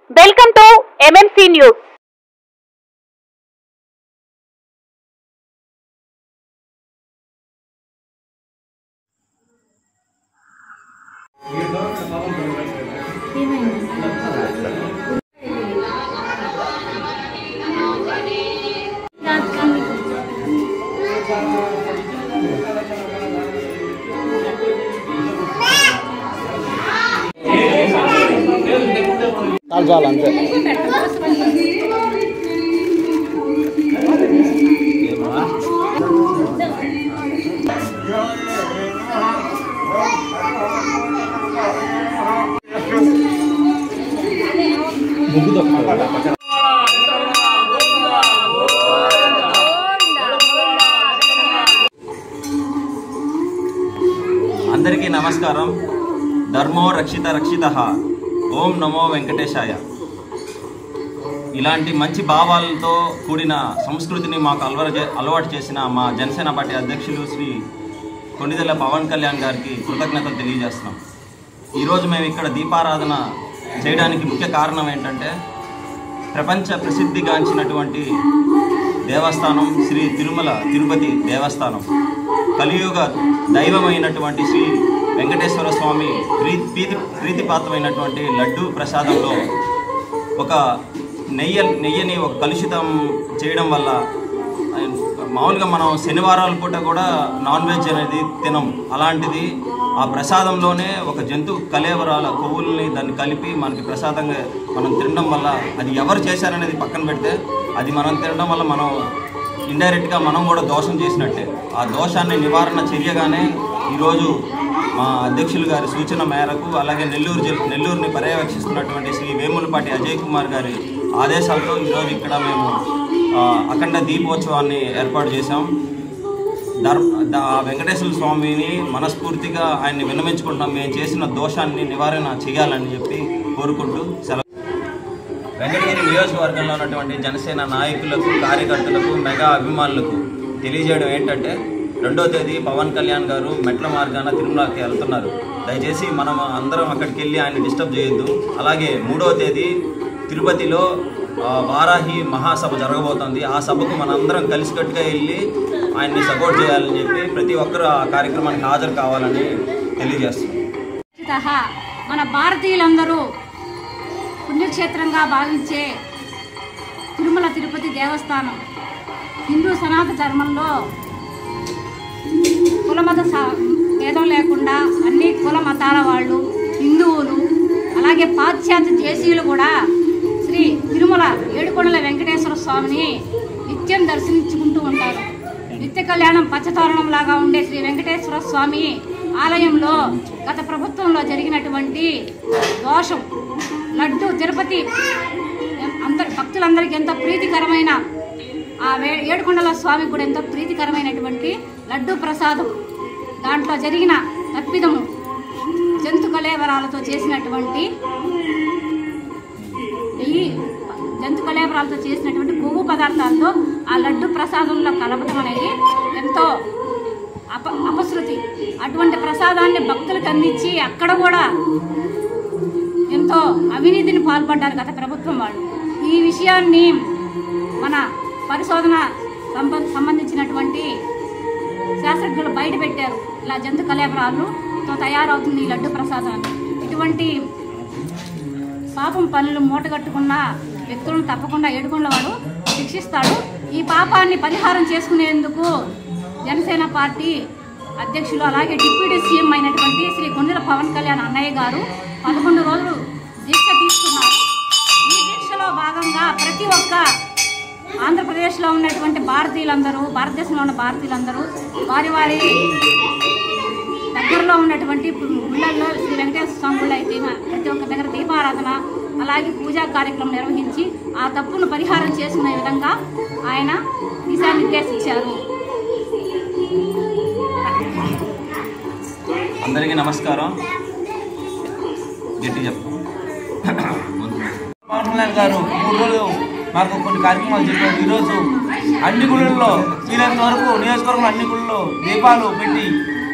Welcome to MMC news. చాలా అంతే అందరికీ నమస్కారం. ధర్మో రక్షిత రక్షితః. ఓం నమో వెంకటేశాయ. ఇలాంటి మంచి భావాలతో కూడిన సంస్కృతిని మాకు అలవాటు చేసిన మా జనసేన పార్టీ అధ్యక్షులు శ్రీ కొణిదెల పవన్ కళ్యాణ్ గారికి కృతజ్ఞతలు తెలియజేస్తున్నాం. ఈరోజు మేము ఇక్కడ దీపారాధన చేయడానికి ముఖ్య కారణం ఏంటంటే, ప్రపంచ ప్రసిద్ధిగాంచినటువంటి దేవస్థానం శ్రీ తిరుమల తిరుపతి దేవస్థానం, కలియుగ దైవమైనటువంటి శ్రీ వెంకటేశ్వర స్వామి ప్రీతిపాత్రమైనటువంటి లడ్డూ ప్రసాదంలో ఒక నెయ్యిని ఒక కలుషితం చేయడం వల్ల, మామూలుగా మనం శనివారాల పూట కూడా నాన్ వెజ్ అనేది తినం. అలాంటిది ఆ ప్రసాదంలోనే ఒక జంతు కళేవరాల కొవ్వుల్ని దాన్ని కలిపి మనకి ప్రసాదంగా మనం తినడం వల్ల, అది ఎవరు చేశారనేది పక్కన పెడితే, అది మనం తినడం వల్ల మనం ఇండైరెక్ట్గా మనం కూడా దోషం చేసినట్టే. ఆ దోషాన్ని నివారణ చర్యగానే ఈరోజు మా అధ్యక్షులు గారి సూచన మేరకు, అలాగే నెల్లూరుని పర్యవేక్షిస్తున్నటువంటి శ్రీ వేములపాటి అజయ్ కుమార్ గారి ఆదేశాలతో ఈరోజు ఇక్కడ మేము అఖండ దీపోత్సవాన్ని ఏర్పాటు చేశాం. వెంకటేశ్వర స్వామిని మనస్ఫూర్తిగా ఆయన్ని విన్నవించుకుంటాం. మేము చేసిన దోషాన్ని నివారణ చేయాలని చెప్పి కోరుకుంటూ సెలవు. వెంకటగిరి నియోజకవర్గంలో ఉన్నటువంటి జనసేన నాయకులకు, కార్యకర్తలకు, మెగా అభిమానులకు తెలియజేయడం ఏంటంటే, 2వ తేదీ పవన్ కళ్యాణ్ గారు మెట్ల మార్గాన తిరుమలకి వెళ్తున్నారు. దయచేసి మనం అందరం అక్కడికి వెళ్ళి ఆయన డిస్టర్బ్ చేయొద్దు. అలాగే 3వ తేదీ తిరుపతిలో వారాహి మహాసభ జరగబోతోంది. ఆ సభకు మనందరం కలిసికట్టుగా వెళ్ళి ఆయన్ని సపోర్ట్ చేయాలని చెప్పి ప్రతి ఒక్కరూ ఆ కార్యక్రమానికి హాజరు కావాలని తెలియజేస్తున్నాం. మన భారతీయులందరూ పుణ్యక్షేత్రంగా భావించే తిరుమల తిరుపతి దేవస్థానం హిందూ సనాతన ధర్మంలో కులమత భేదం లేకుండా అన్ని కుల మతాల వాళ్ళు, హిందువులు, అలాగే పాశ్చాత్య దేశీయులు కూడా శ్రీ తిరుమల ఏడుకొండల వెంకటేశ్వర స్వామిని నిత్యం దర్శించుకుంటూ ఉంటారు. నిత్య కళ్యాణం పచ్చతోరణం లాగా ఉండే శ్రీ వెంకటేశ్వర స్వామి ఆలయంలో గత ప్రభుత్వంలో జరిగినటువంటి దోషం, లడ్డు తిరుపతి భక్తులందరికీ ఎంతో ప్రీతికరమైన, ఆ ఏడుకొండల స్వామి కూడా ఎంతో ప్రీతికరమైనటువంటి లడ్డు ప్రసాదం, దాంట్లో జరిగిన తప్పిదము జంతు కళేవరాలతో చేసినటువంటి కొవ్వు పదార్థాలతో ఆ లడ్డు ప్రసాదంలో కలపడం అనేది ఎంతో అపశృతి. అటువంటి ప్రసాదాన్ని భక్తులకు అందించి అక్కడ కూడా ఎంతో అవినీతిని పాల్పడ్డారు గత ప్రభుత్వం వాళ్ళు. ఈ విషయాన్ని మన పరిశోధన సంబంధించినటువంటి శాస్త్రజ్ఞులు బయట పెట్టారు. ఇలా జంతు కళేబరాలతో తయారవుతుంది ఈ లడ్డు ప్రసాదాన్ని. ఇటువంటి పాపం పనులు మూటగట్టుకున్న వ్యక్తులను తప్పకుండా ఏడుకొండల వాడు శిక్షిస్తాడు. ఈ పాపాన్ని పరిహారం చేసుకునేందుకు జనసేన పార్టీ అధ్యక్షులు, అలాగే డిప్యూటీ సీఎం అయినటువంటి శ్రీ కొణిదెల పవన్ కళ్యాణ్ అన్నయ్య గారు 11 రోజులు దీక్ష తీసుకున్నారు. ఈ దీక్షలో భాగంగా ప్రతి ఒక్క ఆంధ్రప్రదేశ్లో ఉన్నటువంటి భారతీయులందరూ, భారతదేశంలో ఉన్న భారతీయులందరూ వారి వారి దగ్గరలో ఉన్నటువంటి గుళ్ళల్లో, శ్రీ వెంకటేశ్వర స్వామి గుళ్ళు అయితే ప్రతి ఒక్క దగ్గర దీపారాధన, అలాగే పూజా కార్యక్రమం నిర్వహించి ఆ తప్పును పరిహారం చేసుకునే విధంగా ఆయన దిశానిర్దేశించారు. అందరికీ నమస్కారం. గట్టి చెప్తాం. పవన్ కళ్యాణ్ గారు 3 రోజులు మాకు కొన్ని కార్యక్రమాలు చెప్పారు. ఈరోజు అన్ని గుళ్ళల్లో వీలైనంత వరకు నియోజకవర్గంలో అన్ని గుళ్ళల్లో దీపాలు పెట్టి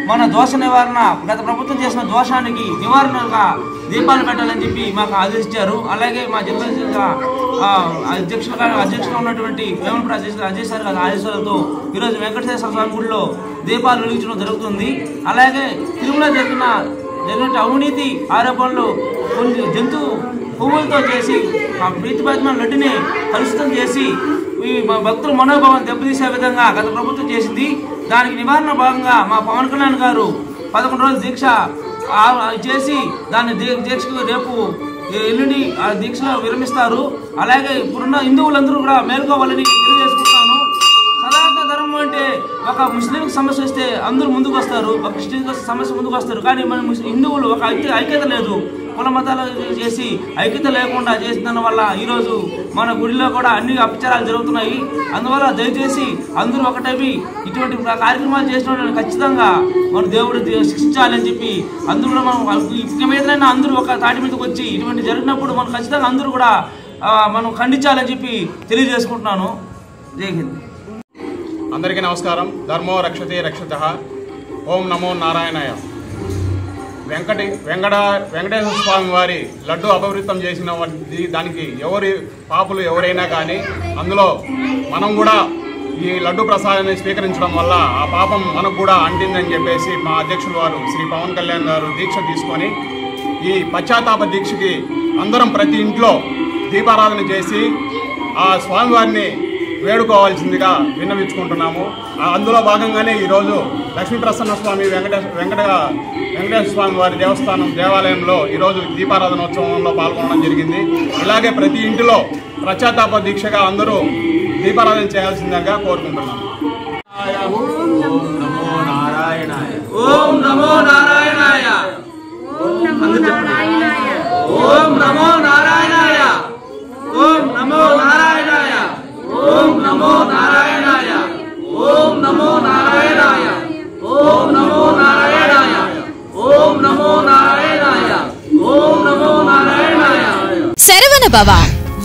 మన దోష నివారణ, గత ప్రభుత్వం చేసిన దోషానికి నివారణగా దీపాలు పెట్టాలని చెప్పి మాకు ఆదేశించారు. అలాగే మా జిల్లా అధ్యక్షులుగా ఉన్నటువంటి వేమలపూడి అజయ్ సార్ గారి ఆదేశాలతో ఈరోజు వెంకటేశ్వర స్వామి గుడిలో దీపాలు వెలిగించడం జరుగుతుంది. అలాగే తిరుమల జరిగిన అవినీతి ఆరోపణలు కొన్ని జంతు పువ్వులతో చేసి ఆ ప్రీతిపాత్మ లడ్డుని కలుషితం చేసి ఈ భక్తుల మనోభావం దెబ్బతీసే విధంగా గత ప్రభుత్వం చేసింది. దానికి నివారణ భాగంగా మా పవన్ కళ్యాణ్ గారు 11 రోజుల దీక్ష చేసి దాన్ని దీక్షకు రేపు ఎల్లుండి ఆ దీక్షలో విరమిస్తారు. అలాగే ఇప్పుడున్న హిందువులందరూ కూడా మేల్కోవాలని తెలియజేసుకుంటాను. సనాతన ధర్మం అంటే ఒక ముస్లిం సమస్య వస్తే అందరూ ముందుకు వస్తారు, ఒక క్రిస్టియన్ సమస్య ముందుకు వస్తారు. కానీ మన హిందువులు ఒక ఐక్యత లేదు, కుల మతాలు చేసి ఐక్యత లేకుండా చేసిన వల్ల ఈరోజు మన గుడిలో కూడా అన్ని అపచారాలు జరుగుతున్నాయి. అందువల్ల దయచేసి అందరూ ఒకటవి ఇటువంటి కార్యక్రమాలు చేసిన ఖచ్చితంగా మన దేవుడు శిక్షించాలని చెప్పి అందరూ కూడా మనం ఇక మీదైనా అందరూ ఒక తాటి మీదకి వచ్చి ఇటువంటి జరిగినప్పుడు మనం ఖచ్చితంగా అందరూ కూడా మనం ఖండించాలని చెప్పి తెలియజేసుకుంటున్నాను. జై హింద్. అందరికీ నమస్కారం. ధర్మో రక్షతే రక్షతః. ఓం నమో నారాయణాయ. వెంకటేశ్వర స్వామి వారి లడ్డు అపవిత్రం చేసిన దానికి పాపులు ఎవరైనా కానీ అందులో మనం కూడా ఈ లడ్డు ప్రసాదాన్ని స్వీకరించడం వల్ల ఆ పాపం మనకు కూడా అంటిందని చెప్పేసి మా అధ్యక్షులు వారు శ్రీ పవన్ కళ్యాణ్ గారు దీక్ష తీసుకొని ఈ పశ్చాత్తాప దీక్షకి అందరం ప్రతి ఇంట్లో దీపారాధన చేసి ఆ స్వామివారిని వేడుకోవాల్సిందిగా విన్నవించుకుంటున్నాము. అందులో భాగంగానే ఈరోజు లక్ష్మీప్రసన్న స్వామి వెంకటేశ్వర స్వామి వారి దేవాలయంలో ఈరోజు దీపారాధనోత్సవంలో పాల్గొనడం జరిగింది. ఇలాగే ప్రతి ఇంటిలో పశ్చాత్తాప దీక్షగా అందరూ దీపారాధన చేయాల్సిందిగా కోరుకుంటున్నాము. ఓం నమో నారాయణాయ. ఓం నమో నారాయణాయ. ఓం నమో నారాయణాయ. ఓం నమో నారాయణాయ. ఓం నమో నారాయణాయ. ఓం నమో నారాయణాయ. ఓం నమో నారాయణాయ. ఓం నమో నారాయణాయ. ఓం నమో నారాయణాయ. ఓం నమో నారాయణాయ. శరవణ భవ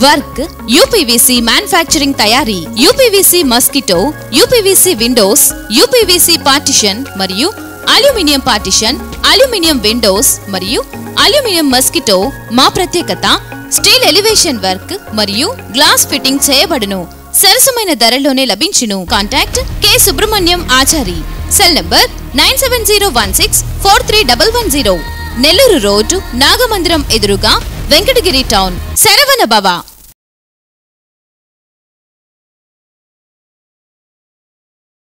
వర్క్ యూపీవీసీ మ్యానుఫ్యాక్చరింగ్ తయారీ, UPVC mosquito, UPVC Windows, UPVC partition మరియు అల్యూమినియం పార్టిషన్, అల్యూమినియం విండోస్ మరియు అల్యూమినియం మస్కిటో. మా ప్రత్యేకత స్టీల్ ఎలివేషన్ వర్క్ మరియు గ్లాస్ ఫిట్టింగ్ చేయబడును. సరసమైన ధరలోనే లభించును. Contact K Subrahmanyam Achari. Cell number 9706431110. Nellore road Nagamandiram ఎదురుగా వెంకటగిరి టౌన్. శరవణ భవ.